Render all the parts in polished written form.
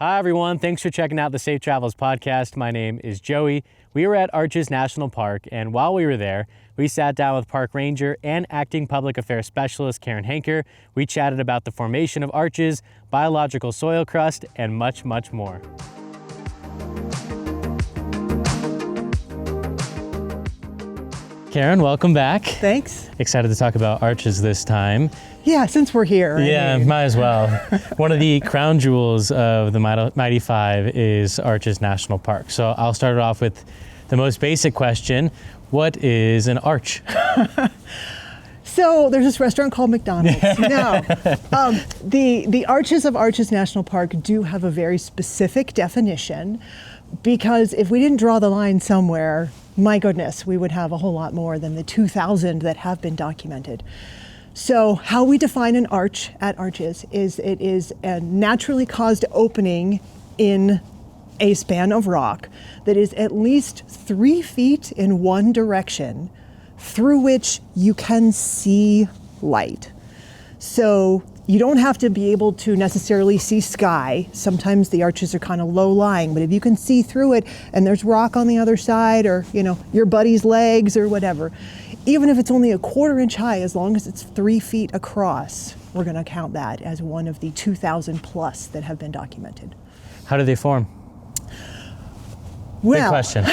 Hi, everyone. Thanks for checking out the Safe Travels podcast. My name is Joey. We were at Arches National Park, and while we were there, we sat down with Park Ranger and Acting Public Affairs Specialist Karen Henker. We chatted about the formation of arches, biological soil crust, and much, much more. Karen, welcome back. Thanks. Excited to talk about arches this time. Yeah, since we're here. Might as well. One of the crown jewels of the Mighty Five is Arches National Park. So I'll start it off with the most basic question. What is an arch? So there's this restaurant called McDonald's. Now, the arches of Arches National Park do have a very specific definition, because if we didn't draw the line somewhere, my goodness, we would have a whole lot more than the 2,000 that have been documented. So how we define an arch at Arches is it is a naturally caused opening in a span of rock that is at least 3 feet in one direction through which you can see light. So you don't have to be able to necessarily see sky. Sometimes the arches are kind of low lying, but if you can see through it and there's rock on the other side, or your buddy's legs or whatever, even if it's only a 1/4 inch high, as long as it's 3 feet across, we're going to count that as one of the 2,000 plus that have been documented. How do they form? Well, good question.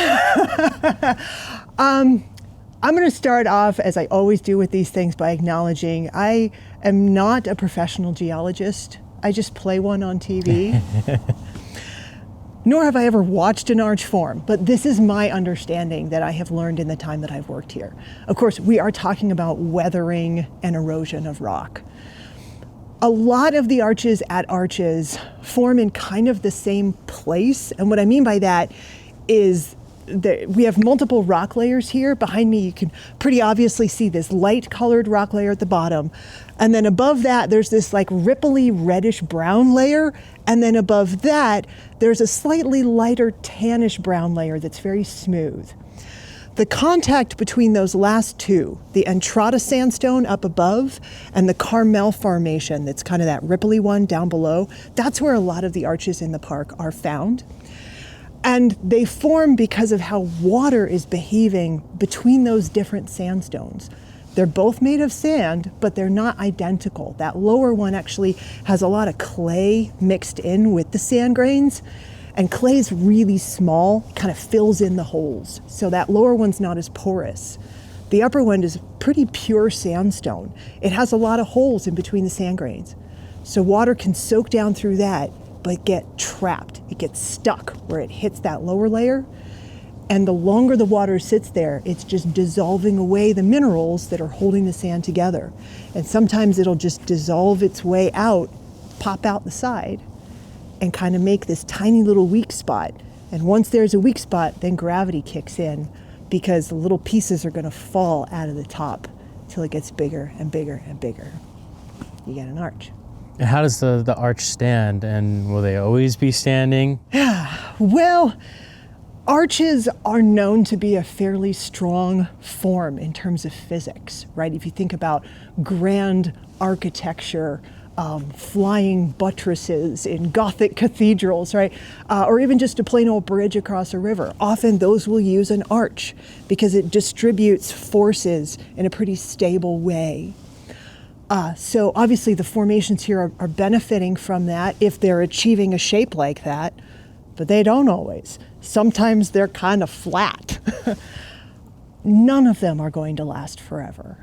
I'm going to start off, as I always do with these things, by acknowledging I am not a professional geologist. I just play one on TV. Nor have I ever watched an arch form, but this is my understanding that I have learned in the time that I've worked here. Of course, we are talking about weathering and erosion of rock. A lot of the arches at Arches form in kind of the same place, and what I mean by that is we have multiple rock layers here. Behind me, you can pretty obviously see this light colored rock layer at the bottom. And then above that, there's this like ripply reddish brown layer. And then above that, there's a slightly lighter tannish brown layer that's very smooth. The contact between those last two, the Entrada sandstone up above and the Carmel formation, that's kind of that ripply one down below, that's where a lot of the arches in the park are found. And they form because of how water is behaving between those different sandstones. They're both made of sand, but they're not identical. That lower one actually has a lot of clay mixed in with the sand grains, and clay is really small, kind of fills in the holes. So that lower one's not as porous. The upper one is pretty pure sandstone. It has a lot of holes in between the sand grains. So water can soak down through that, but get trapped. It gets stuck where it hits that lower layer. And the longer the water sits there, it's just dissolving away the minerals that are holding the sand together. And sometimes it'll just dissolve its way out, pop out the side, and kind of make this tiny little weak spot. And once there's a weak spot, then gravity kicks in, because the little pieces are gonna fall out of the top till it gets bigger and bigger and bigger. You get an arch. And how does the arch stand, and will they always be standing? Well, arches are known to be a fairly strong form in terms of physics, right? If you think about grand architecture, flying buttresses in Gothic cathedrals, right? Or even just a plain old bridge across a river. Often those will use an arch because it distributes forces in a pretty stable way. So obviously the formations here are benefiting from that if they're achieving a shape like that, but they don't always. Sometimes they're kind of flat. None of them are going to last forever.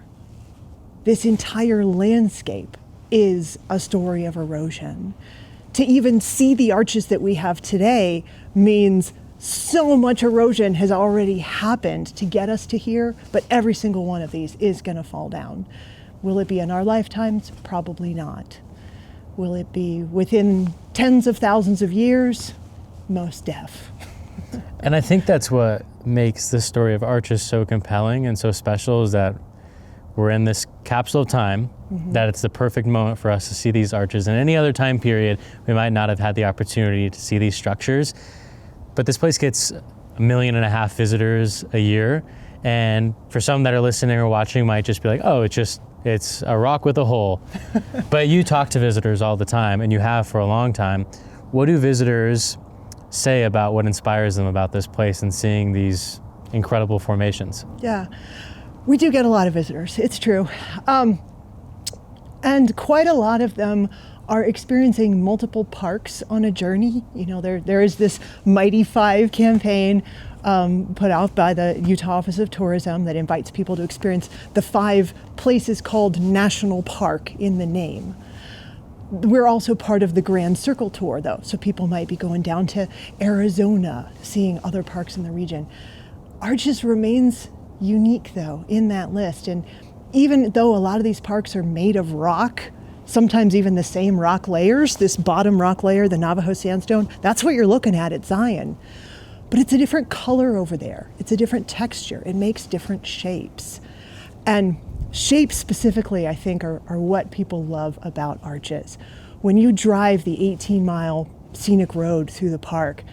This entire landscape is a story of erosion. To even see the arches that we have today means so much erosion has already happened to get us to here, but every single one of these is going to fall down. Will it be in our lifetimes? Probably not. Will it be within tens of thousands of years? Most def. And I think that's what makes this story of arches so compelling and so special, is that we're in this capsule of time, that it's the perfect moment for us to see these arches. In any other time period, we might not have had the opportunity to see these structures. But this place gets 1.5 million visitors a year. And for some that are listening or watching might just be like, oh, it's a rock with a hole. But you talk to visitors all the time, and you have for a long time. what do visitors say about what inspires them about this place and seeing these incredible formations? Yeah, we do get a lot of visitors, it's true. And quite a lot of them are experiencing multiple parks on a journey. You know, there is this Mighty 5 campaign put out by the Utah Office of Tourism that invites people to experience the 5 places called National Park in the name. We're also part of the Grand Circle Tour, though, so people might be going down to Arizona, seeing other parks in the region. Arches remains unique, though, in that list. And even though a lot of these parks are made of rock, sometimes even the same rock layers, this bottom rock layer, the Navajo sandstone, that's what you're looking at Zion. But it's a different color over there. It's a different texture. It makes different shapes. And shapes specifically, I think, are what people love about Arches. When you drive the 18-mile scenic road through the park,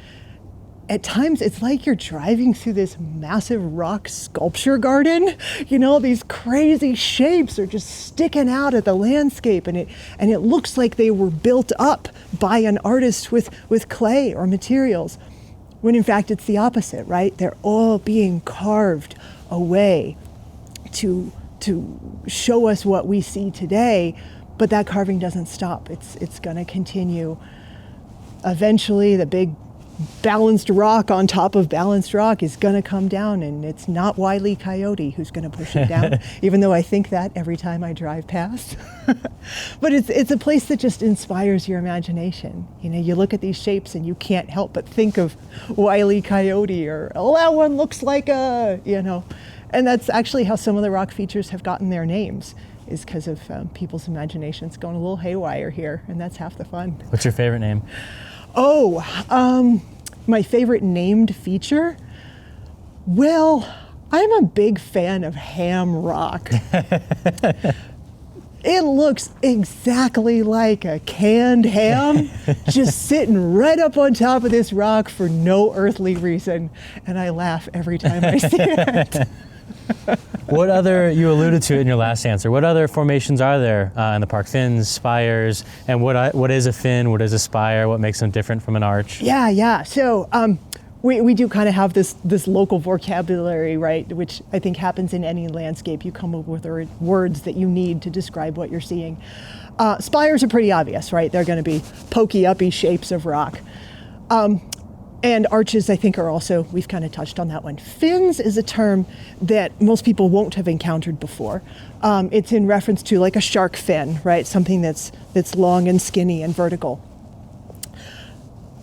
at times it's like you're driving through this massive rock sculpture garden. You know, these crazy shapes are just sticking out at the landscape, and it looks like they were built up by an artist with clay or materials, when in fact it's the opposite, right? They're all being carved away to show us what we see today, but that carving doesn't stop. It's going to continue. Eventually, the big balanced rock on top of balanced rock is going to come down, and it's not Wile E. Coyote who's going to push it down, even though I think that every time I drive past. But it's a place that just inspires your imagination. You know, you look at these shapes and you can't help but think of Wile E. Coyote, or, oh, that one looks like a, you know. And that's actually how some of the rock features have gotten their names, is because of people's imaginations going a little haywire here, and that's half the fun. What's your favorite name? My favorite named feature? Well, I'm a big fan of Ham Rock. It looks exactly like a canned ham, just sitting right up on top of this rock for no earthly reason. And I laugh every time I see it. What other, you alluded to it in your last answer, what other formations are there in the park? Fins, spires, and what is a fin, what is a spire, what makes them different from an arch? Yeah. So we do kind of have this local vocabulary, right, which I think happens in any landscape. You come up with words that you need to describe what you're seeing. Spires are pretty obvious, right? They're going to be pokey, uppy shapes of rock. And arches, I think, are also, we've kind of touched on that one. Fins is a term that most people won't have encountered before. It's in reference to like a shark fin, right? Something that's long and skinny and vertical.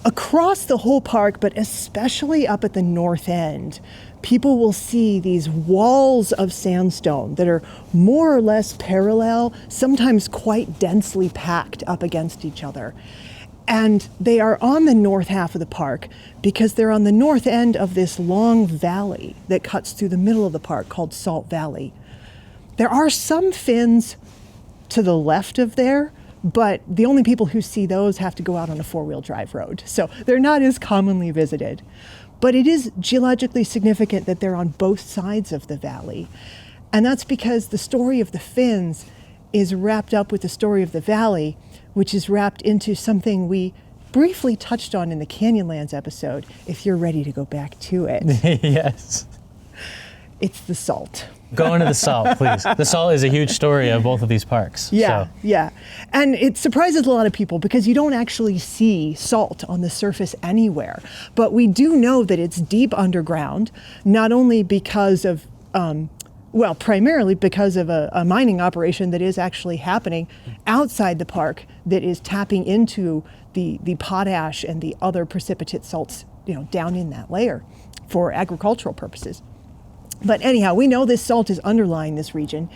Across the whole park, but especially up at the north end, people will see these walls of sandstone that are more or less parallel, sometimes quite densely packed up against each other. And they are on the north half of the park because they're on the north end of this long valley that cuts through the middle of the park called Salt Valley. There are some fins to the left of there, but the only people who see those have to go out on a 4-wheel drive road. So they're not as commonly visited. But it is geologically significant that they're on both sides of the valley. And that's because the story of the fins is wrapped up with the story of the valley, which is wrapped into something we briefly touched on in the Canyonlands episode, if you're ready to go back to it. Yes. It's the salt. Go into the salt, please. The salt is a huge story of both of these parks. Yeah. And it surprises a lot of people because you don't actually see salt on the surface anywhere. But we do know that it's deep underground, not only because of primarily because of a mining operation that is actually happening outside the park that is tapping into the potash and the other precipitate salts, down in that layer for agricultural purposes. But anyhow, we know this salt is underlying this region,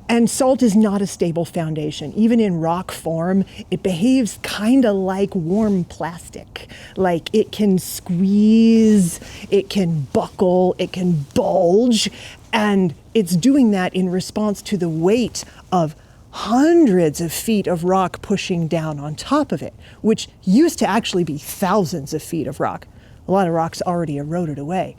and salt is not a stable foundation. Even in rock form, it behaves kind of like warm plastic. Like it can squeeze, it can buckle, it can bulge, and it's doing that in response to the weight of hundreds of feet of rock pushing down on top of it, which used to actually be thousands of feet of rock. A lot of rock's already eroded away.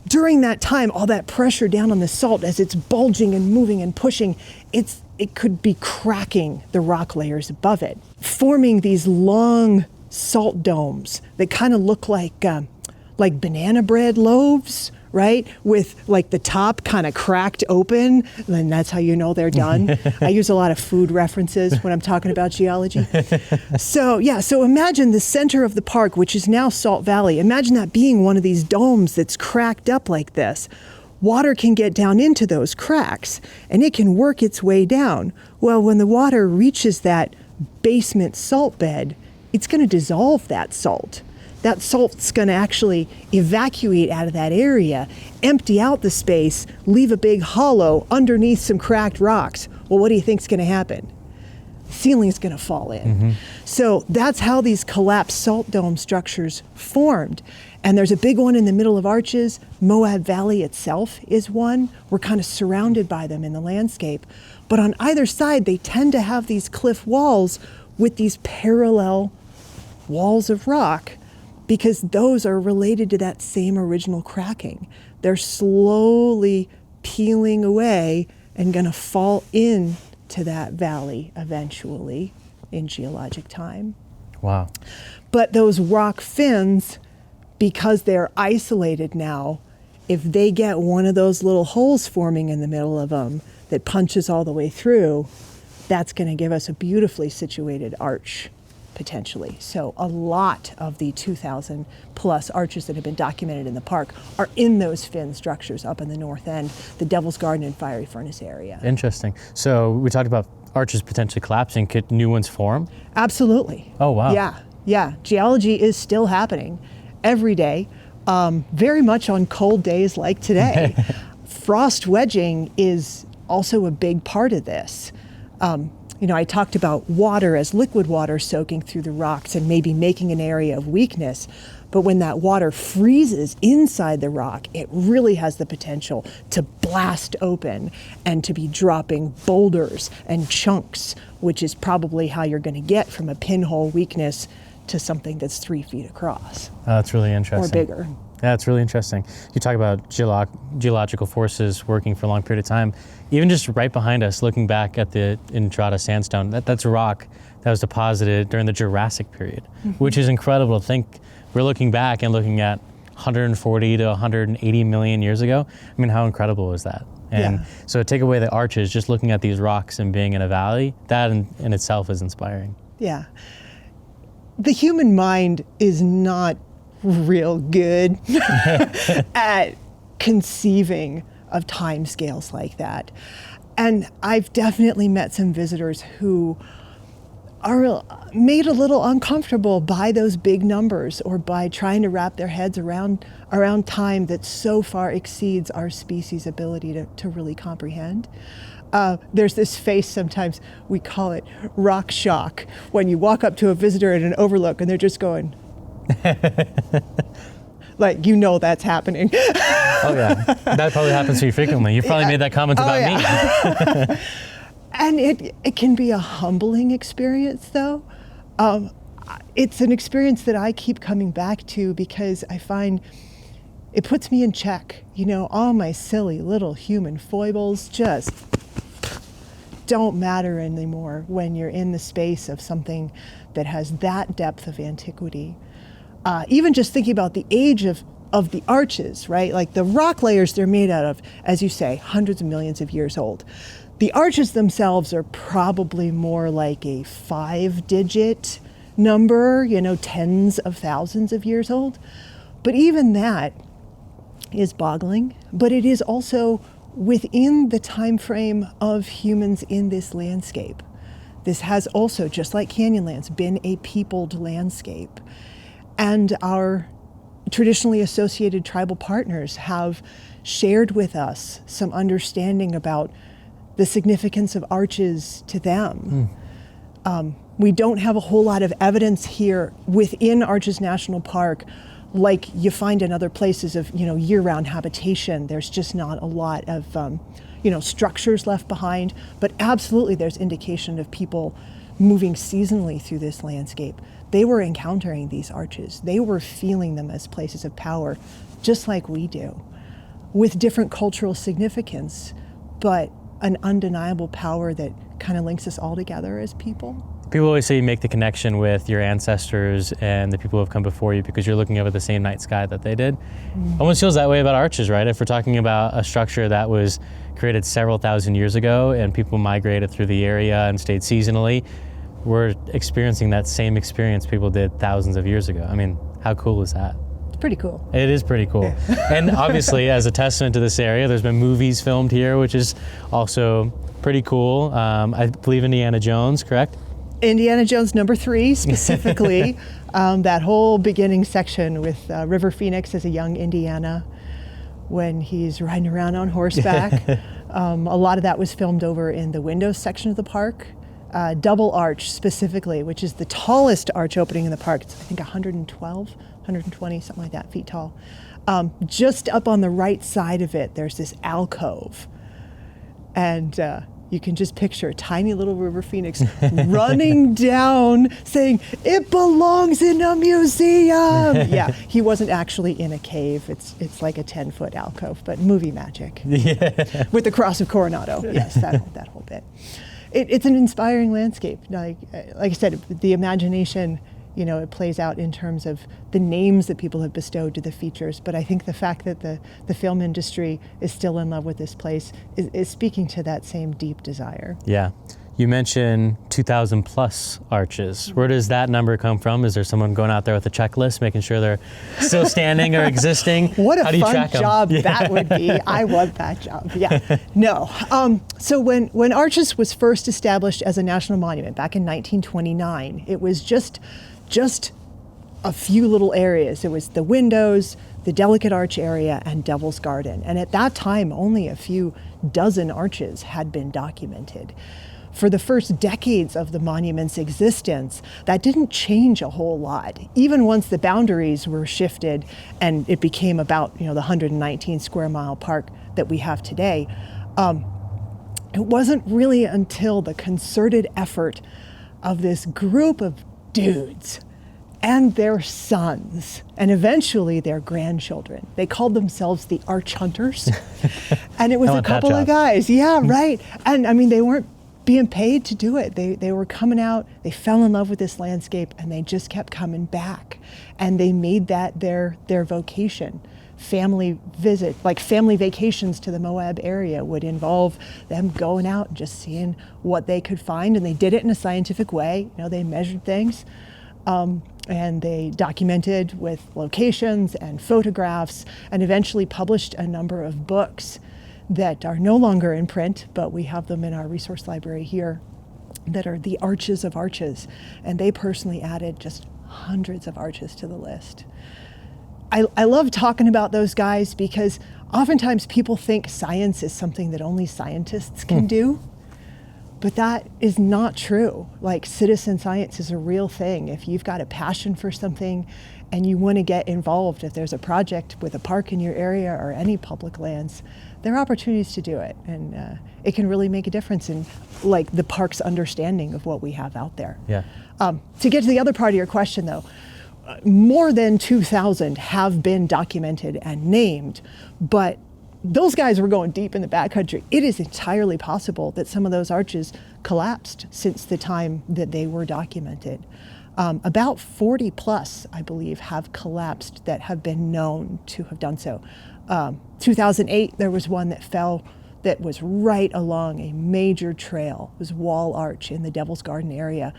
During that time, all that pressure down on the salt as it's bulging and moving and pushing, it's it could be cracking the rock layers above it, forming these long salt domes that kind of look like banana bread loaves, right? With like the top kind of cracked open, and that's how you know they're done. I use a lot of food references when I'm talking about geology. So imagine the center of the park, which is now Salt Valley. Imagine that being one of these domes that's cracked up like this. Water can get down into those cracks, and it can work its way down. Well, when the water reaches that basement salt bed, it's going to dissolve that salt. That salt's going to actually evacuate out of that area, empty out the space, leave a big hollow underneath some cracked rocks. Well, what do you think's going to happen? The ceiling's going to fall in. Mm-hmm. So that's how these collapsed salt dome structures formed. And there's a big one in the middle of Arches. Moab Valley itself is one. We're kind of surrounded by them in the landscape. But on either side, they tend to have these cliff walls with these parallel walls of rock, because those are related to that same original cracking. They're slowly peeling away and going to fall into that valley eventually in geologic time. Wow. But those rock fins, because they're isolated now, if they get one of those little holes forming in the middle of them that punches all the way through, that's going to give us a beautifully situated arch, potentially. So a lot of the 2,000 plus arches that have been documented in the park are in those fin structures up in the north end, the Devil's Garden and Fiery Furnace area. Interesting. So we talked about arches potentially collapsing. Could new ones form? Absolutely. Oh, wow. Yeah. Geology is still happening every day, very much on cold days like today. Frost wedging is also a big part of this. I talked about water as liquid water soaking through the rocks and maybe making an area of weakness. But when that water freezes inside the rock, it really has the potential to blast open and to be dropping boulders and chunks, which is probably how you're going to get from a pinhole weakness to something that's 3 feet across. Oh, that's really interesting. Or bigger. Yeah, it's really interesting. You talk about geological forces working for a long period of time. Even just right behind us, looking back at the Entrada sandstone, that's a rock that was deposited during the Jurassic period, mm-hmm. which is incredible to think. We're looking back and looking at 140 to 180 million years ago. I mean, how incredible is that? And so to take away the arches, just looking at these rocks and being in a valley, that in itself is inspiring. Yeah. The human mind is not real good at conceiving of time scales like that. And I've definitely met some visitors who are made a little uncomfortable by those big numbers or by trying to wrap their heads around time that so far exceeds our species' ability to really comprehend. There's this face sometimes, we call it rock shock, when you walk up to a visitor at an overlook and they're just going, like, that's happening. Oh yeah, that probably happens to you frequently. You've probably made that comment about me. And it can be a humbling experience, though. It's an experience that I keep coming back to because I find it puts me in check. All my silly little human foibles just don't matter anymore when you're in the space of something that has that depth of antiquity. Even just thinking about the age of the arches, right? Like the rock layers they're made out of, as you say, hundreds of millions of years old. The arches themselves are probably more like a 5-digit number, tens of thousands of years old. But even that is boggling, but it is also within the time frame of humans in this landscape. This has also, just like Canyonlands, been a peopled landscape. And our traditionally associated tribal partners have shared with us some understanding about the significance of arches to them. We don't have a whole lot of evidence here within Arches National Park like you find in other places of year-round habitation. There's just not a lot of structures left behind, but absolutely there's indication of people moving seasonally through this landscape. They were encountering these arches. They were feeling them as places of power, just like we do, with different cultural significance, but an undeniable power that kind of links us all together as people. People always say you make the connection with your ancestors and the people who have come before you because you're looking up at the same night sky that they did. Almost feels that way about arches, right? If we're talking about a structure that was created several thousand years ago and people migrated through the area and stayed seasonally, we're experiencing that same experience people did thousands of years ago. I mean, how cool is that? It's pretty cool. It is pretty cool. And obviously, as a testament to this area, there's been movies filmed here, which is also pretty cool. I believe Indiana Jones, correct? Indiana Jones #3 specifically, that whole beginning section with River Phoenix as a young Indiana when he's riding around on horseback. A lot of that was filmed over in the windows section of the park. Double Arch specifically, which is the tallest arch opening in the park. It's, I think, 112, 120, something like that, feet tall. Just up on the right side of it, there's this alcove. And you can just picture tiny little River Phoenix running down saying, "It belongs in a museum." Yeah, he wasn't actually in a cave. It's like a 10-foot alcove, but movie magic. Yeah. With the Cross of Coronado. Yes, that whole bit. It's an inspiring landscape. Like I said, the imagination, it plays out in terms of the names that people have bestowed to the features. But I think the fact that the film industry is still in love with this place is speaking to that same deep desire. Yeah. You mentioned 2,000 plus arches. Where does that number come from? Is there someone going out there with a checklist, making sure they're still standing or existing? What a How do you fun track them? job that would be. I want that job. Yeah. No. So when Arches was first established as a national monument back in 1929, it was just a few little areas. It was the windows, the Delicate Arch area, and Devil's Garden. And at that time, only a few dozen arches had been documented. For the first decades of the monument's existence, that didn't change a whole lot. Even once the boundaries were shifted and it became about the 119 square mile park that we have today, it wasn't really until the concerted effort of this group of dudes and their sons, and eventually their grandchildren. They called themselves the Arch Hunters. And it was a couple of guys. Yeah, right. And I mean, they weren't being paid to do it. They were coming out, they fell in love with this landscape, and they just kept coming back. And they made that their vocation. Family vacations to the Moab area would involve them going out and just seeing what they could find. And they did it in a scientific way. They measured things. And they documented with locations and photographs, and eventually published a number of books that are no longer in print, but we have them in our resource library here, that are the Arches of Arches. And they personally added just hundreds of arches to the list. I love talking about those guys because oftentimes people think science is something that only scientists can do. But that is not true. Like, citizen science is a real thing. If you've got a passion for something and you want to get involved, if there's a project with a park in your area or any public lands, there are opportunities to do it. And it can really make a difference in the park's understanding of what we have out there. Yeah. To get to the other part of your question though, more than 2,000 have been documented and named, but those guys were going deep in the backcountry. It is entirely possible that some of those arches collapsed since the time that they were documented. About 40 plus, I believe, have collapsed that have been known to have done so. 2008, there was one that fell that was right along a major trail. It was Wall Arch in the Devil's Garden area.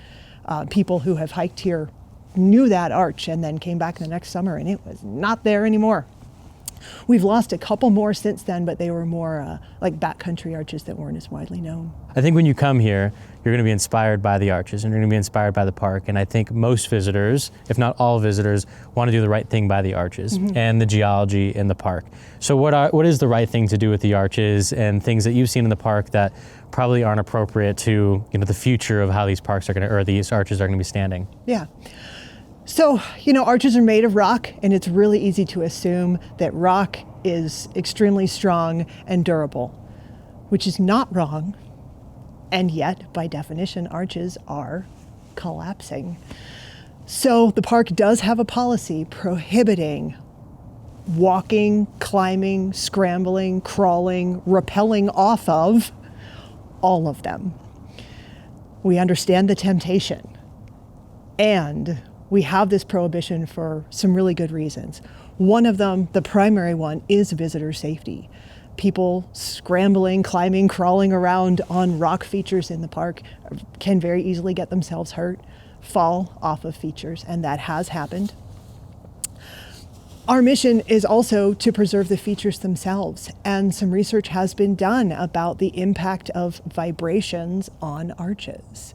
People who have hiked here knew that arch and then came back the next summer and it was not there anymore. We've lost a couple more since then, but they were more like backcountry arches that weren't as widely known. I think when you come here, you're going to be inspired by the arches and you're going to be inspired by the park. And I think most visitors, if not all visitors, want to do the right thing by the arches and the geology in the park. So what is the right thing to do with the arches and things that you've seen in the park that probably aren't appropriate to the future of how these parks are going to, or these arches are going to be standing? Yeah. So, arches are made of rock, and it's really easy to assume that rock is extremely strong and durable, which is not wrong. And yet, by definition, arches are collapsing. So the park does have a policy prohibiting walking, climbing, scrambling, crawling, rappelling off of all of them. we understand the temptation, and we have this prohibition for some really good reasons. One of them, the primary one, is visitor safety. People scrambling, climbing, crawling around on rock features in the park can very easily get themselves hurt, fall off of features, and that has happened. Our mission is also to preserve the features themselves, and some research has been done about the impact of vibrations on arches.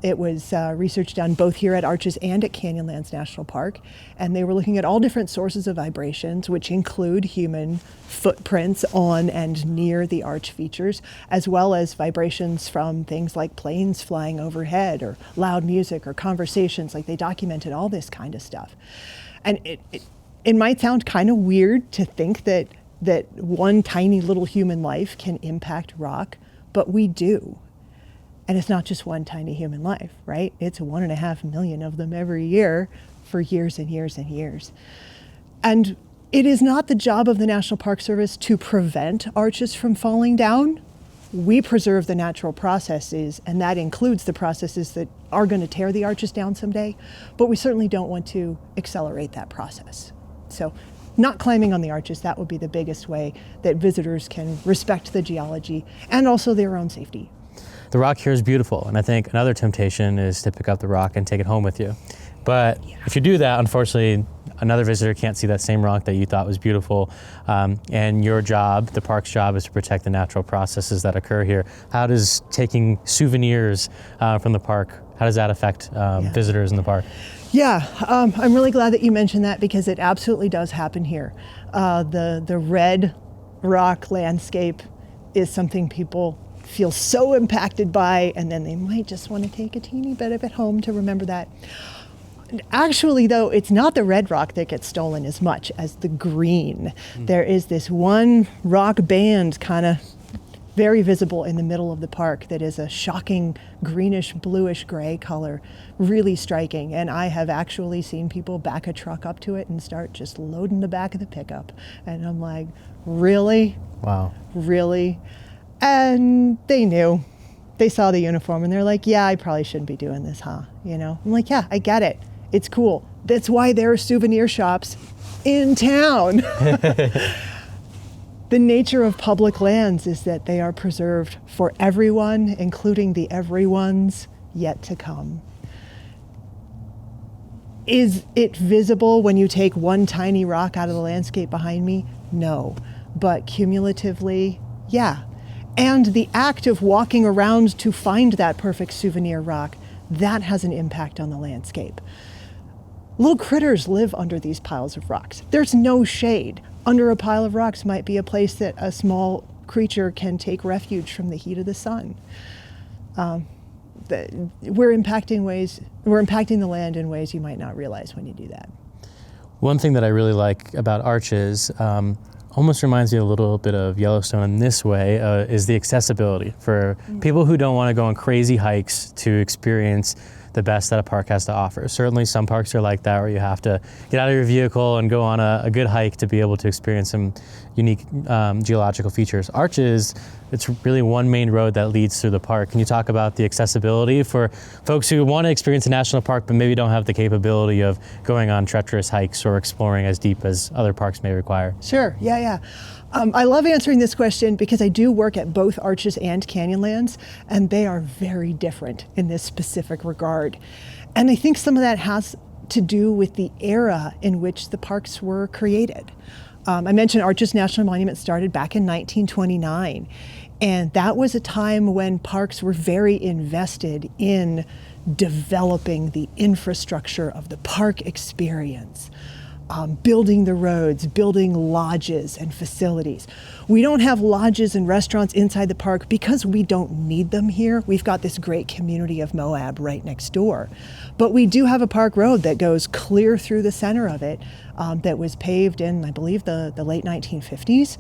It was research done both here at Arches and at Canyonlands National Park, and they were looking at all different sources of vibrations, which include human footprints on and near the arch features, as well as vibrations from things like planes flying overhead or loud music or conversations. Like, they documented all this kind of stuff. And it might sound kind of weird to think that one tiny little human life can impact rock, but we do. And it's not just one tiny human life, right? It's 1.5 million of them every year for years and years and years. And it is not the job of the National Park Service to prevent arches from falling down. We preserve the natural processes, and that includes the processes that are going to tear the arches down someday, but we certainly don't want to accelerate that process. So not climbing on the arches, that would be the biggest way that visitors can respect the geology and also their own safety. The rock here is beautiful, and I think another temptation is to pick up the rock and take it home with you. But if you do that, unfortunately, another visitor can't see that same rock that you thought was beautiful. And your job, the park's job, is to protect the natural processes that occur here. How does taking souvenirs from the park, how does that affect visitors in the park? Yeah, I'm really glad that you mentioned that, because it absolutely does happen here. The red rock landscape is something people feel so impacted by, and then they might just want to take a teeny bit of it home to remember that. Actually, though, it's not the red rock that gets stolen as much as the green. There is this one rock band kind of very visible in the middle of the park that is a shocking greenish, bluish gray color, really striking. And I have actually seen people back a truck up to it and start just loading the back of the pickup. And I'm like, really? Wow. Really? And they knew. They saw the uniform and they're like, yeah, I probably shouldn't be doing this, huh? You know? I'm like, yeah, I get it. It's cool. That's why there are souvenir shops in town. The nature of public lands is that they are preserved for everyone, including the everyones yet to come. Is it visible when you take one tiny rock out of the landscape behind me? No. But cumulatively, yeah. And the act of walking around to find that perfect souvenir rock, that has an impact on the landscape. Little critters live under these piles of rocks. There's no shade. Under a pile of rocks might be a place that a small creature can take refuge from the heat of the sun. We're impacting the land in ways you might not realize when you do that. One thing that I really like about Arches, almost reminds me a little bit of Yellowstone in this way, is the accessibility for people who don't want to go on crazy hikes to experience the best that a park has to offer. Certainly some parks are like that, where you have to get out of your vehicle and go on a good hike to be able to experience some unique geological features. Arches, it's really one main road that leads through the park. Can you talk about the accessibility for folks who want to experience a national park but maybe don't have the capability of going on treacherous hikes or exploring as deep as other parks may require? Sure, yeah. I love answering this question because I do work at both Arches and Canyonlands, and they are very different in this specific regard. And I think some of that has to do with the era in which the parks were created. I mentioned Arches National Monument started back in 1929, and that was a time when parks were very invested in developing the infrastructure of the park experience. Building the roads, building lodges and facilities. We don't have lodges and restaurants inside the park because we don't need them here. We've got this great community of Moab right next door. But we do have a park road that goes clear through the center of it that was paved in, I believe, the late 1950s.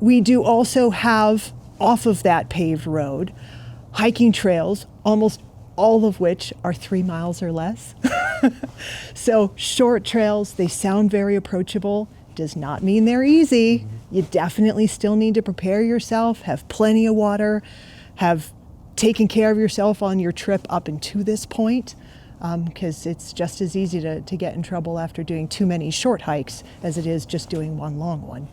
We do also have, off of that paved road, hiking trails, almost all of which are 3 miles or less. So short trails, they sound very approachable, does not mean they're easy. You definitely still need to prepare yourself, have plenty of water, have taking care of yourself on your trip up and to this point, because it's just as easy to get in trouble after doing too many short hikes as it is just doing one long one.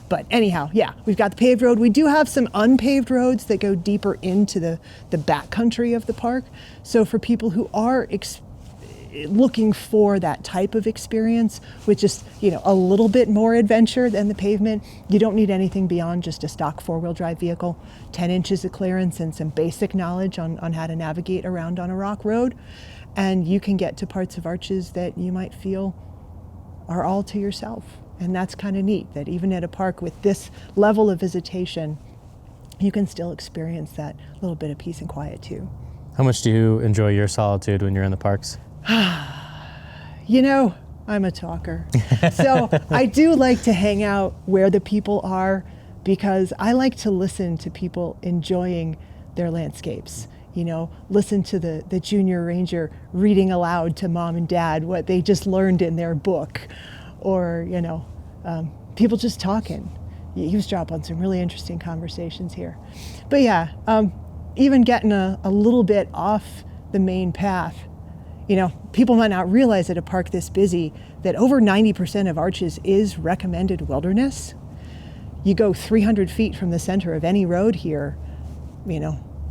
But anyhow, yeah, we've got the paved road. We do have some unpaved roads that go deeper into the backcountry of the park. So for people who are looking for that type of experience with just, a little bit more adventure than the pavement, you don't need anything beyond just a stock four-wheel drive vehicle, 10 inches of clearance, and some basic knowledge on how to navigate around on a rock road. And you can get to parts of Arches that you might feel are all to yourself. And that's kind of neat, that even at a park with this level of visitation, you can still experience that little bit of peace and quiet too. How much do you enjoy your solitude when you're in the parks? I'm a talker. So I do like to hang out where the people are, because I like to listen to people enjoying their landscapes. Listen to the junior ranger reading aloud to mom and dad what they just learned in their book, or, people just talking. Eavesdrop on some really interesting conversations here. But yeah, even getting a little bit off the main path. People might not realize at a park this busy that over 90% of Arches is recommended wilderness. You go 300 feet from the center of any road here,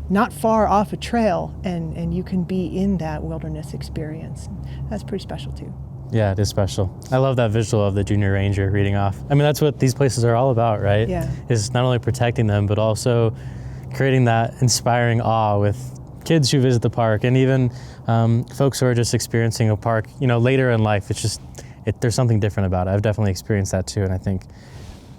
not far off a trail, and you can be in that wilderness experience. That's pretty special too. Yeah, it is special. I love that visual of the junior ranger reading off. I mean, that's what these places are all about, right? Yeah. Is not only protecting them, but also creating that inspiring awe with kids who visit the park, and even folks who are just experiencing a park, later in life. It's just, there's something different about it. I've definitely experienced that too, and I think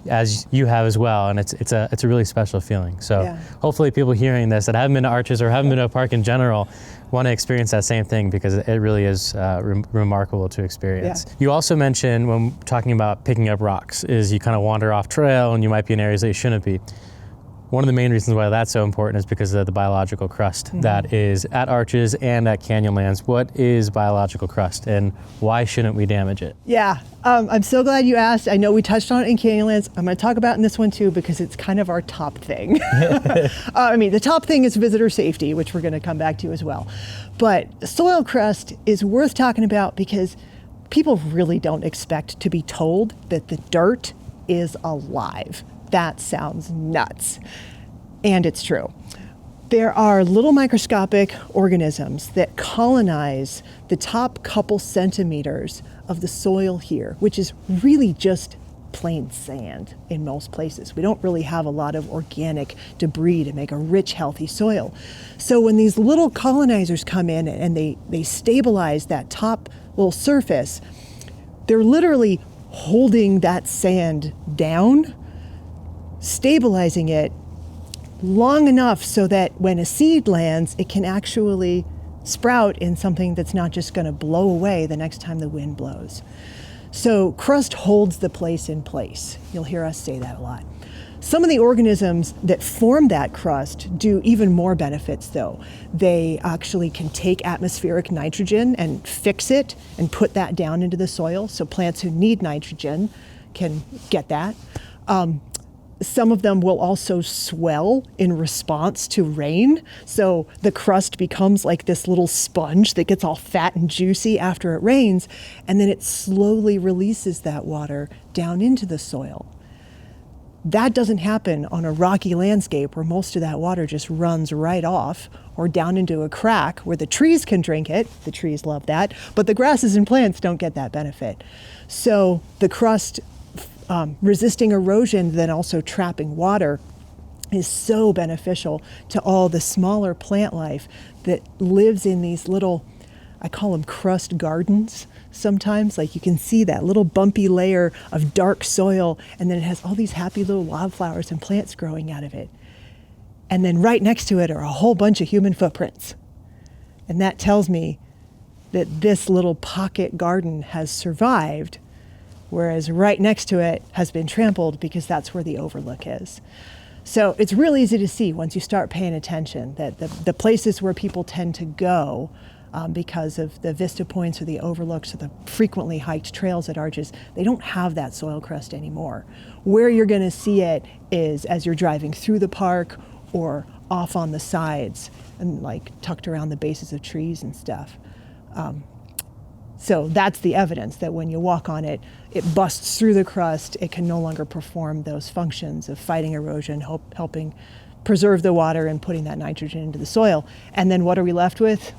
as you have as well, and it's a really special feeling. So yeah. Hopefully people hearing this that haven't been to Arches or haven't been to a park in general want to experience that same thing, because it really is remarkable to experience. Yeah. You also mentioned, when talking about picking up rocks, is you kind of wander off trail and you might be in areas that you shouldn't be. One of the main reasons why that's so important is because of the biological crust that is at Arches and at Canyonlands. What is biological crust, and why shouldn't we damage it? Yeah, I'm so glad you asked. I know we touched on it in Canyonlands. I'm going to talk about it in this one too, because it's kind of our top thing. The top thing is visitor safety, which we're going to come back to as well. But soil crust is worth talking about because people really don't expect to be told that the dirt is alive. That sounds nuts. And it's true. There are little microscopic organisms that colonize the top couple centimeters of the soil here, which is really just plain sand in most places. We don't really have a lot of organic debris to make a rich, healthy soil. So when these little colonizers come in and they stabilize that top little surface, they're literally holding that sand down, stabilizing it long enough so that when a seed lands, it can actually sprout in something that's not just going to blow away the next time the wind blows. So crust holds the place in place. You'll hear us say that a lot. Some of the organisms that form that crust do even more benefits though. They actually can take atmospheric nitrogen and fix it and put that down into the soil, so plants who need nitrogen can get that. Some of them will also swell in response to rain. So the crust becomes like this little sponge that gets all fat and juicy after it rains, and then it slowly releases that water down into the soil. That doesn't happen on a rocky landscape where most of that water just runs right off, or down into a crack where the trees can drink it. The trees love that, but the grasses and plants don't get that benefit. So the crust resisting erosion, then also trapping water, is so beneficial to all the smaller plant life that lives in these little, I call them crust gardens sometimes. Like you can see that little bumpy layer of dark soil, and then it has all these happy little wildflowers and plants growing out of it. And then right next to it are a whole bunch of human footprints. And that tells me that this little pocket garden has survived, whereas right next to it has been trampled, because that's where the overlook is. So it's real easy to see once you start paying attention that the places where people tend to go because of the vista points or the overlooks or the frequently hiked trails at Arches, they don't have that soil crust anymore. Where you're going to see it is as you're driving through the park or off on the sides and like tucked around the bases of trees and stuff. So that's the evidence that when you walk on it, it busts through the crust. It can no longer perform those functions of fighting erosion, helping preserve the water and putting that nitrogen into the soil. And then what are we left with?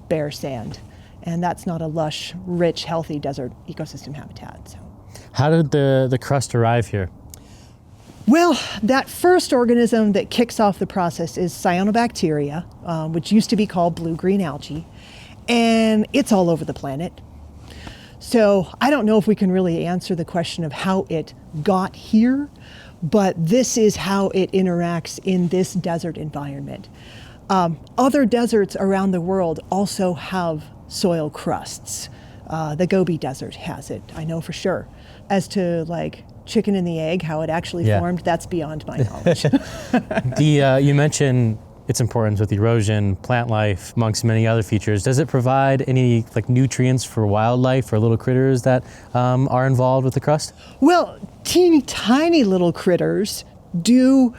Bare sand. And that's not a lush, rich, healthy desert ecosystem habitat. So. How did the crust arrive here? Well, that first organism that kicks off the process is cyanobacteria, which used to be called blue-green algae. And it's all over the planet. So I don't know if we can really answer the question of how it got here, but this is how it interacts in this desert environment. Other deserts around the world also have soil crusts. The Gobi Desert has it, I know for sure. As to like chicken and the egg, how it actually formed, that's beyond my knowledge. You mentioned its importance with erosion, plant life, amongst many other features. Does it provide any like nutrients for wildlife or little critters that are involved with the crust? Well, teeny tiny little critters do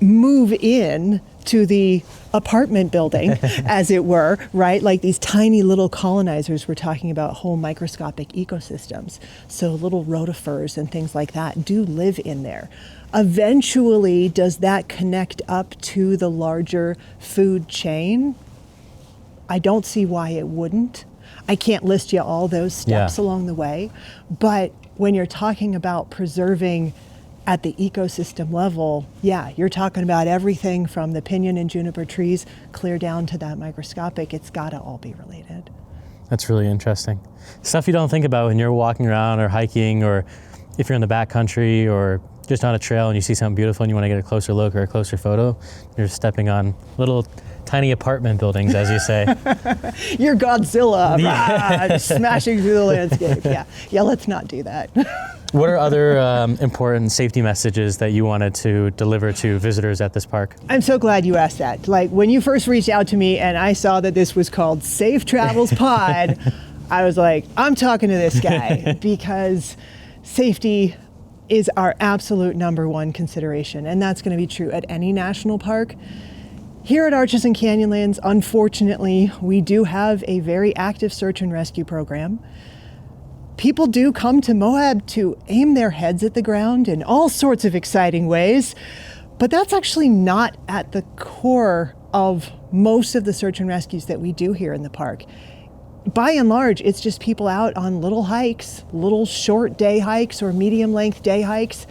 move in to the apartment building, as it were, right? Like these tiny little colonizers, we're talking about whole microscopic ecosystems. So little rotifers and things like that do live in there. Eventually, does that connect up to the larger food chain? I don't see why it wouldn't. I can't list you all those steps along the way, but when you're talking about preserving at the ecosystem level, you're talking about everything from the pinyon and juniper trees clear down to that microscopic. It's got to all be related. That's really interesting. Stuff you don't think about when you're walking around or hiking, or if you're in the backcountry or just on a trail and you see something beautiful and you want to get a closer look or a closer photo. You're stepping on little tiny apartment buildings, as you say. You're Godzilla, smashing through the landscape. Yeah, let's not do that. What are other important safety messages that you wanted to deliver to visitors at this park? I'm so glad you asked that. Like when you first reached out to me and I saw that this was called Safe Travels Pod, I was like, I'm talking to this guy because safety is our absolute number one consideration, and that's going to be true at any national park. Here at Arches and Canyonlands, unfortunately, we do have a very active search and rescue program. People do come to Moab to aim their heads at the ground in all sorts of exciting ways, but that's actually not at the core of most of the search and rescues that we do here in the park. By and large, it's just people out on little hikes, little short day hikes or medium length day hikes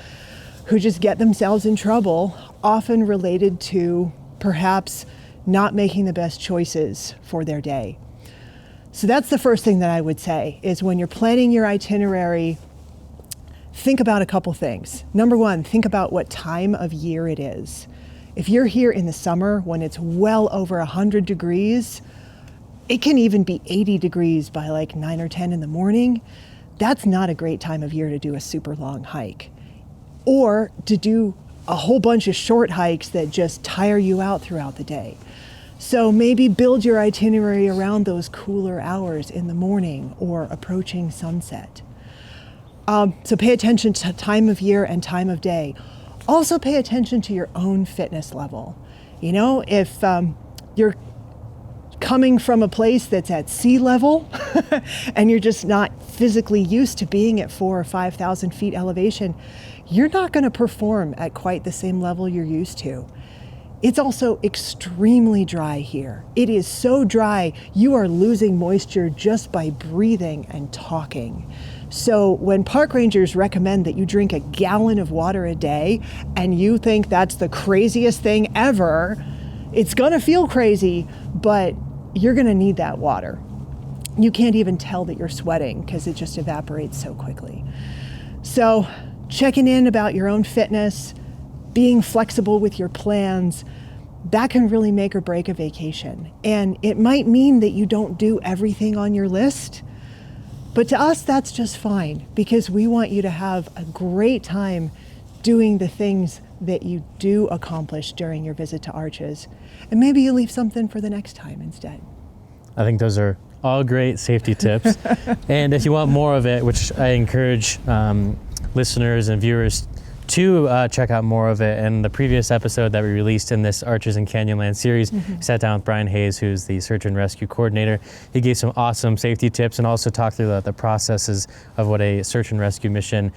who just get themselves in trouble, often related to perhaps not making the best choices for their day. So that's the first thing that I would say is when you're planning your itinerary, think about a couple things. Number one, think about what time of year it is. If you're here in the summer when it's well over 100 degrees, it can even be 80 degrees by like 9 or 10 in the morning. That's not a great time of year to do a super long hike or to do a whole bunch of short hikes that just tire you out throughout the day. So maybe build your itinerary around those cooler hours in the morning or approaching sunset. So pay attention to time of year and time of day. Also pay attention to your own fitness level. You know, if you're coming from a place that's at sea level and you're just not physically used to being at 4,000 or 5,000 feet elevation, you're not going to perform at quite the same level you're used to. It's also extremely dry here. It is so dry, you are losing moisture just by breathing and talking. So when park rangers recommend that you drink a gallon of water a day and you think that's the craziest thing ever, it's going to feel crazy, but you're going to need that water. You can't even tell that you're sweating because it just evaporates so quickly. So checking in about your own fitness, being flexible with your plans, that can really make or break a vacation. And it might mean that you don't do everything on your list, but to us, that's just fine because we want you to have a great time doing the things that you do accomplish during your visit to Arches. And maybe you leave something for the next time instead. I think those are all great safety tips. And if you want more of it, which I encourage listeners and viewers to check out more of it. And the previous episode that we released in this Arches and Canyonlands series, sat down with Brian Hayes, who's the search and rescue coordinator. He gave some awesome safety tips and also talked through the processes of what a search and rescue mission,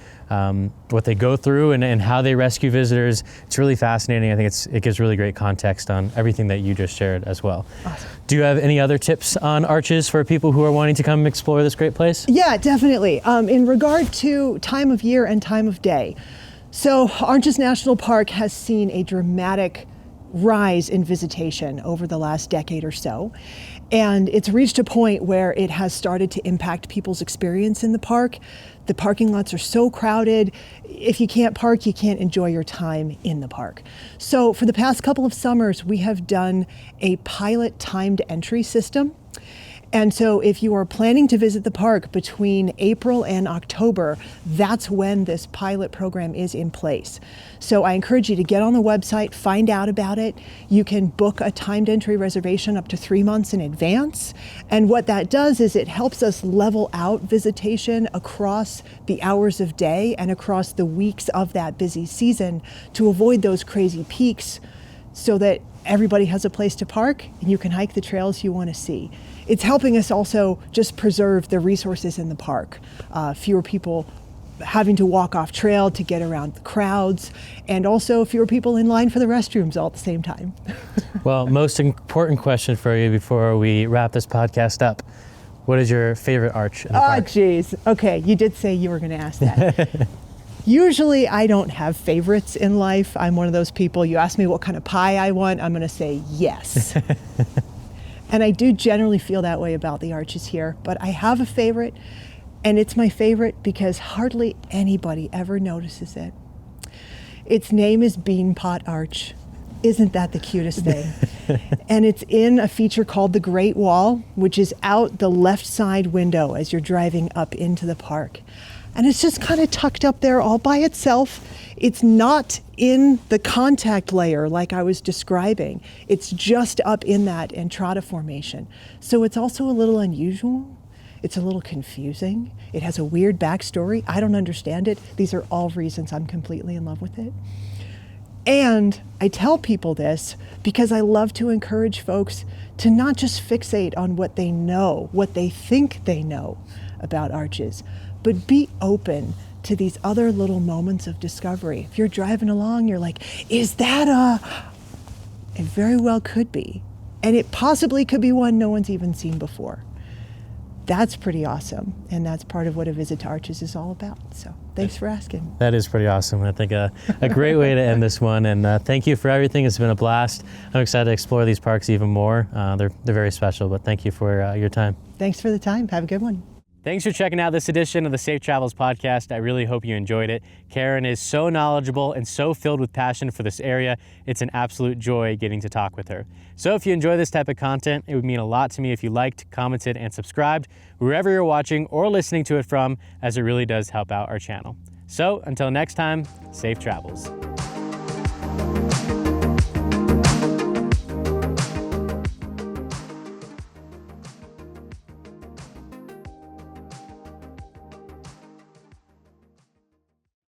what they go through and how they rescue visitors. It's really fascinating. I think it gives really great context on everything that you just shared as well. Awesome. Do you have any other tips on arches for people who are wanting to come explore this great place? Yeah, definitely. In regard to time of year and time of day. So Arches National Park has seen a dramatic rise in visitation over the last decade or so. And it's reached a point where it has started to impact people's experience in the park. The parking lots are so crowded. If you can't park, you can't enjoy your time in the park. So for the past couple of summers, we have done a pilot timed entry system. And so if you are planning to visit the park between April and October, that's when this pilot program is in place. So I encourage you to get on the website, find out about it. You can book a timed entry reservation up to 3 months in advance. And what that does is it helps us level out visitation across the hours of day and across the weeks of that busy season to avoid those crazy peaks so that everybody has a place to park and you can hike the trails you want to see. It's helping us also just preserve the resources in the park. Fewer people having to walk off trail to get around the crowds, and also fewer people in line for the restrooms all at the same time. Well, most important question for you before we wrap this podcast up. What is your favorite arch in the park? Oh, geez. Okay, you did say you were going to ask that. Usually I don't have favorites in life. I'm one of those people, you ask me what kind of pie I want, I'm going to say yes. And I do generally feel that way about the arches here, but I have a favorite, and it's my favorite because hardly anybody ever notices it. Its name is Beanpot Arch. Isn't that the cutest thing? And it's in a feature called the Great Wall, which is out the left side window as you're driving up into the park. And it's just kind of tucked up there all by itself. It's not in the contact layer like I was describing. It's just up in that entrada formation. So it's also a little unusual. It's a little confusing. It has a weird backstory. I don't understand it. These are all reasons I'm completely in love with it. And I tell people this because I love to encourage folks to not just fixate on what they know, what they think they know about arches, but be open to these other little moments of discovery. If you're driving along, you're like, is that it very well could be. And it possibly could be one no one's even seen before. That's pretty awesome. And that's part of what a visit to Arches is all about. So thanks for asking. That is pretty awesome. I think a great way to end this one. And thank you for everything. It's been a blast. I'm excited to explore these parks even more. They're very special, but thank you for your time. Thanks for the time. Have a good one. Thanks for checking out this edition of the Safe Travels podcast. I really hope you enjoyed it. Karen is so knowledgeable and so filled with passion for this area. It's an absolute joy getting to talk with her. So if you enjoy this type of content, it would mean a lot to me if you liked, commented, and subscribed wherever you're watching or listening to it from, as it really does help out our channel. So until next time, safe travels.